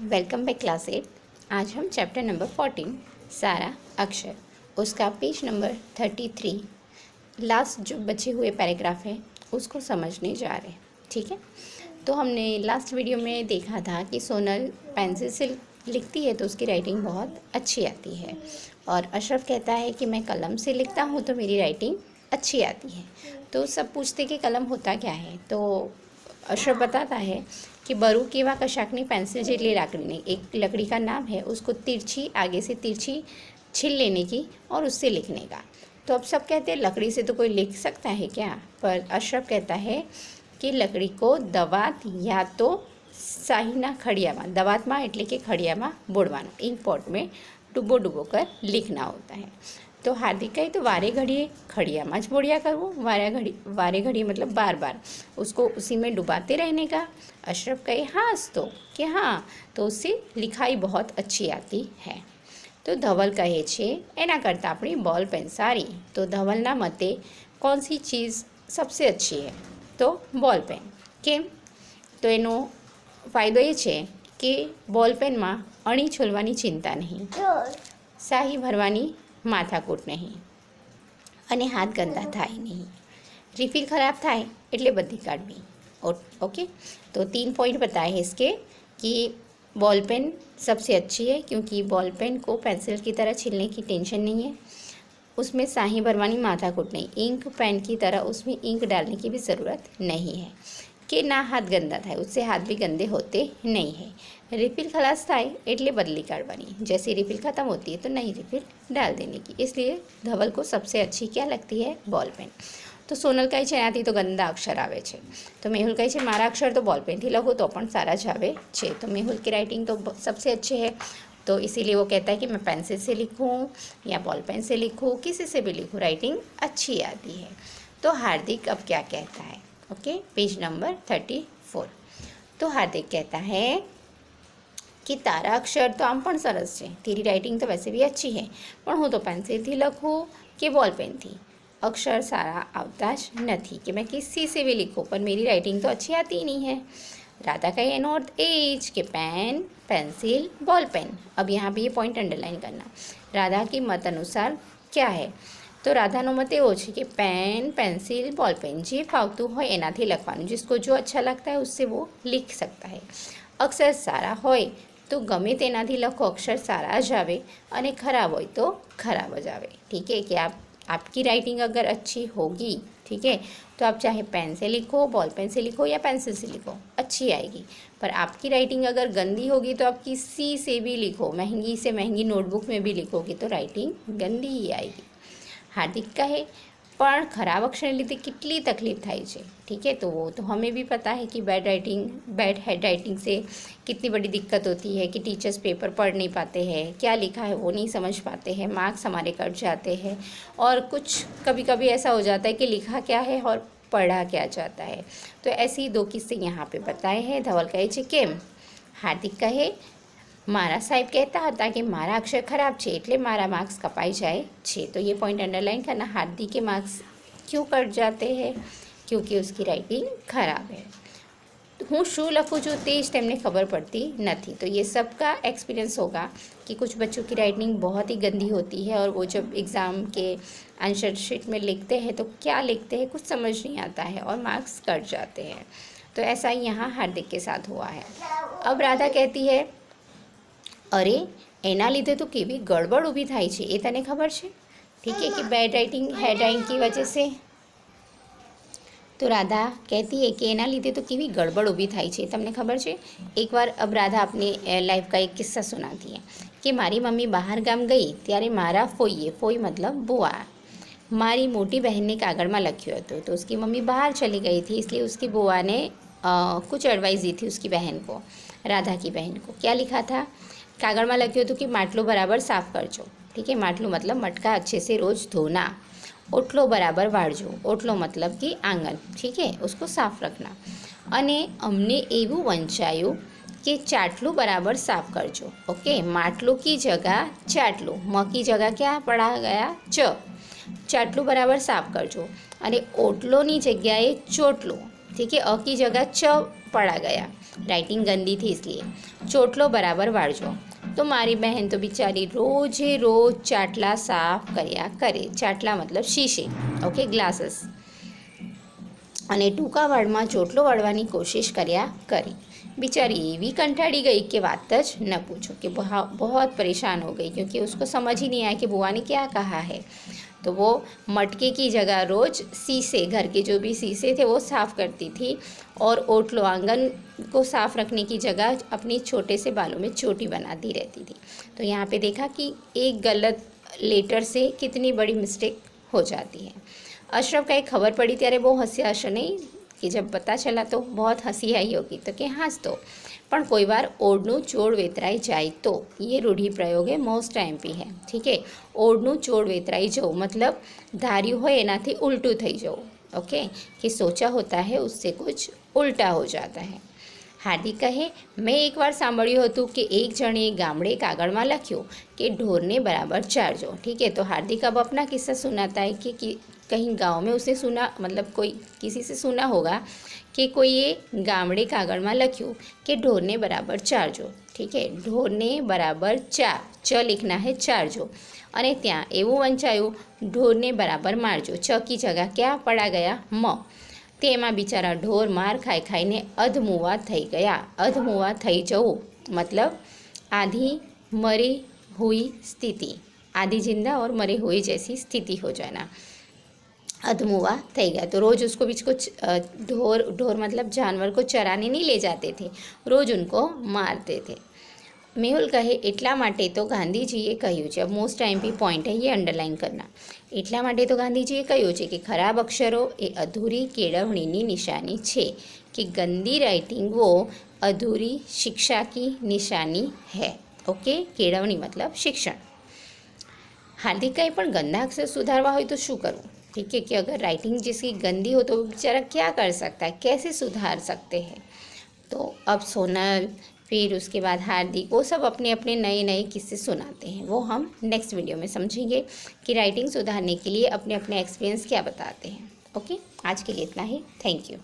Welcome back class 8। आज हम chapter number 14 सारा अक्षर उसका पेज नंबर 33 लास्ट जो बचे हुए पैराग्राफ है उसको समझने जा रहे हैं। ठीक है, तो हमने लास्ट वीडियो में देखा था कि सोनल पेंसिल से लिखती है तो उसकी राइटिंग बहुत अच्छी आती है, और अशरफ कहता है कि मैं कलम से लिखता हूँ तो मेरी राइटिंग अच्छी आती है। तो सब पूछते कि कलम होता क्या है, तो अशरफ बताता है कि बरू केवा कशाकनी पेंसिल जेटली लाकड़ी, एक लकड़ी का नाम है, उसको तिरछी आगे से तिरछी छील लेने की और उससे लिखने का। तो अब सब कहते हैं लकड़ी से तो कोई लिख सकता है क्या, पर अशरफ कहता है कि लकड़ी को दवात या तो साहिना खड़ियामा, दवातમાં એટલે કે ખડિયામાં બોળવાનો, ઇંક પોટ में ડૂબો ડૂબો कर लिखना होता है। तो हार्दिक कहे तो वारे घड़िए खड़ियामा ज बोड़िया करवो, वारे घड़िए मतलब बार बार उसको उसी में डुबाते रहने का। अशरफ कहे हाँ तो कि हाँ, तो उससे लिखाई बहुत अच्छी आती है। तो धवल कहे छे एना करता अपनी बॉल पेन सारी। तो धवलना मते कौन सी चीज़ सबसे अच्छी है, तो बॉल पेन। केम, तो एनो फायदो ये छे कि बॉल पेन में अणी छोलवानी चिंता नहीं, शाही भरवानी माथाकूट नहीं, અને હાથ ગંદા થાય નહીં, रिफिल ख़राब थाय એટલે બધી કાઢવી। ओके, तो 3 पॉइंट बताए हैं इसके कि बॉल पेन सबसे अच्छी है क्योंकि बॉल पेन को पेंसिल की तरह छीलने की टेंशन नहीं है, उसमें स्याही भरवानी माथाकूट नहीं, इंक पेन की तरह उसमें इंक डालने की भी ज़रूरत नहीं है, कि ना हाथ गंदा थाय, उससे हाथ भी गंदे होते नहीं है। रिफिल खलास थाय એટલે बदली काढ़वानी, जैसे रिफिल ख़त्म होती है तो नई रिफिल डाल देने की। इसलिए धवल को सबसे अच्छी क्या लगती है, बॉल पेन। तो सोनल कहे छे एनाथी तो गंदा अक्षर आवे छे। तो मेहुल कहे छे मारा अक्षर तो बॉल पेन थी लखूँ तो पण सारा ज आवे छे। तो मेहुल की राइटिंग तो सबसे अच्छी है, तो इसीलिए वो कहता है कि मैं पेंसिल से लिखूँ या बॉल पेन से लिखूँ, किसी से भी लिखूँ राइटिंग अच्छी आती है। तो हार्दिक अब क्या कहता है, ओके, पेज नंबर 34। तो हार्दिक कहता है कि तारा अक्षर तो आम पण सरस छे, तेरी राइटिंग तो वैसे भी अच्छी है, पण हूँ तो पेंसिल थी लखूँ कि बॉल पेन थी, अक्षर सारा आवता ज नहीं कि मैं किसी से भी लिखूँ पर मेरी राइटिंग तो अच्छी आती ही नहीं है। राधा का ये अर्थ एज के पेन पेंसिल बॉल पेन। अब यहाँ पे ये पॉइंट अंडरलाइन करना, राधा की मत अनुसार क्या है। तो राधानो मत एवो छे कि पेन पेंसिल बॉल पेन जे फावतुं होय एनाथी लखवानुं, जिसको जो अच्छा लगता है उससे वो लिख सकता है। अक्षर सारा होय तो गमे तेनाथी लखो, अक्षर सारा ज आवे, अने खराब होय तो खराब ज आवे। ठीक है, कि आपकी राइटिंग अगर अच्छी होगी, ठीक है, तो आप चाहे पेन से लिखो, बॉल पेन से लिखो या पेंसिल से लिखो, अच्छी आएगी। पर आपकी राइटिंग अगर गंदी होगी तो आप किसी से भी लिखो, महंगी से महंगी नोटबुक में भी लिखोगे तो राइटिंग गंदी ही आएगी। हार्दिक कहे पण खराब अक्षर लीधे कितनी तकलीफ थाय छे। ठीक है, तो वो तो हमें भी पता है कि बैड हेड राइटिंग से कितनी बड़ी दिक्कत होती है, कि टीचर्स पेपर पढ़ नहीं पाते हैं, क्या लिखा है वो नहीं समझ पाते हैं, मार्क्स हमारे कट जाते हैं, और कुछ कभी कभी ऐसा हो जाता है कि लिखा क्या है और पढ़ा क्या जाता है। तो ऐसे ही 2 किस्से यहाँ पे बताए हैं। धवल कहे छे केम, हार्दिक कहे मारा साहेब कहता था कि मारा अक्षर खराब है એટલે मारा मार्क्स कपाई जाए छे। तो ये पॉइंट अंडरलाइन करना, हार्दिक के मार्क्स क्यों कट जाते हैं, क्योंकि उसकी राइटिंग खराब है। हूँ शू लखूँ छूँ ते ज तेमने खबर पड़ती नहीं। तो ये सबका एक्सपीरियंस होगा कि कुछ बच्चों की राइटिंग बहुत ही गंदी होती है और वो जब एग्ज़ाम के आंसर शीट में लिखते हैं तो क्या लिखते हैं कुछ समझ नहीं आता है और मार्क्स कट जाते हैं। तो ऐसा ही यहाँ हार्दिक के साथ हुआ है। अब राधा कहती है अरे एना लीधे तो केवी गड़बड़ ऊभी थाय छे, ए तने खबर छे। ठीक है, कि बैड राइटिंग हेड राइटिंग की वजह से। तो राधा कहती है कि एना लीधे तो केवी गड़बड़ ऊभी थाय छे, तमने खबर छे। एक बार अब राधा अपनी लाइफ का एक किस्सा सुनाती है कि मारी मम्मी बाहर गाम गई त्यारे मारा फोईए, फोई मतलब बुआ, मारी मोटी बहन ने कागड़ में लख्યું હતું। तो उसकी मम्मी बाहर चली गई थी, इसलिए उसकी बुआ ने कुछ एडवाइस दी थी उसकी बहन को, राधा की बहन को। क्या लिखा था, कागड़ में लख्યું હતું कि માટલું बराबर साफ़ करजो। ठीक है, માટલું मतलब मटका अच्छे से रोज़ धोना, ओटलो बराबर वाळजो, ओटलो मतलब कि आंगन, ठीक है, उसको साफ़ रखना। अने अमने एवं वंचाયું कि चाटलू बराबर साफ़ करजो। ओके, માટલું की जगह चाटलू, म की जगह क्या पड़ा गया च, चाटलू बराबर साफ़ करजो। अने ओटलोनी जग्याए चोटलो, ठीक है, अ की जगह च पड़ा गया, राइटिंग गंदी थी इसलिए। ચોટલો બરાબર વાળજો। तो મારી બહેન તો બિચારી રોજે રોજ ચાટલા સાફ કર્યા કરે। ચાટલા મતલબ શીશે, ઓકે, ગ્લાસીસ। અને ટૂંકા વાળમાં ચોટલો વાળવાની કોશિશ કર્યા કરી। बेचारी एवी कंटाड़ी गई कि बात ज न पूछो, कि बहुत परेशान हो गई, क्योंकि उसको समझ ही नहीं आया कि बुआ ने क्या कहा है। तो वो मटके की जगह रोज़ शीशे, घर के जो भी शीशे थे वो साफ़ करती थी, और ओटलो आंगन को साफ़ रखने की जगह अपनी छोटे से बालों में चोटी बनाती रहती थी। तो यहाँ पे देखा कि एक गलत लेटर से कितनी बड़ी मिस्टेक हो जाती है। अशरफ का एक खबर पड़ी ત્યારે બહુ હસ્યા હશે નહીં, कि जब पता चला तो बहुत हंसी आई होगी। तो कि हाँ तो પણ કોઈ વાર ઓળનું ચોળ વેતરાઈ જાય તો, ये રૂઢિપ્રયોગ है, મોસ્ટ એમપી है, ठीक है। ઓળનું ચોળ વેતરાઈ જવું मतलब ધાર્યું હોય એનાથી ઉલટું થઈ જવું, ओके, कि सोचा होता है उससे कुछ उल्टा हो जाता है। हार्दिक कहे, मैं एक बार सांभळ्યું હતું कि एक जणे गामड़े कागड़मां लख्યું कि ढोरने बराबर चारजो, ठीक है। तो हार्दिक अब अपना किस्सा सुनाता है कि कहीं गांव में उसने सुना, मतलब कोई किसी से सुना होगा कि कोई ये गामड़े कागड़ में लख्યું कि ढोरने बराबर चारजो, ठीक है। ढोरने बराबर चार, च लिखना है चारजो, अने त्यां एवं वंचाયું ढोरने बराबर मारजो, च की जगह क्या पड़ा गया म। तेमां बिचारा ढोर मार खाई खाईने अधमुआ थई गया। अधमुआ थई जવું मतलब आधी मरी हुई स्थिति, आधी जिंदा और मरी हुई जैसी स्थिति हो जाना, अधमुआ थई गया। तो रोज़ उसको बीच को ढोर मतलब जानवर को चराने नहीं ले जाते थे, रोज़ उनको मारते थे। मेहुल कहे, એટલા માટે તો ગાંધીજીએ કહ્યું છે, अब मोस्ट एमपी पॉइंट है, ये अंडरलाइन करना। એટલા માટે તો ગાંધીજીએ કહ્યું છે कि खराब अक्षरों એ અધૂરી કેળવણીની નિશાની છે, कि गंदी राइटिंग वो अधूरी शिक्षा की निशानी है, ओके। केळवणी मतलब शिक्षण। हार्दिक कहे, પણ गंदा अक्षर सुधारवा હોય તો શું કરવું, ठीक है, कि अगर राइटिंग जिसकी गंदी हो तो बेचारा क्या कर सकता है, कैसे सुधार सकते हैं। तो अब सोनल, फिर उसके बाद हार्दिक, वो सब अपने अपने नए नए किस्से सुनाते हैं, वो हम नेक्स्ट वीडियो में समझेंगे कि राइटिंग सुधारने के लिए अपने अपने एक्सपीरियंस क्या बताते हैं, ओके। आज के लिए इतना ही, थैंक यू।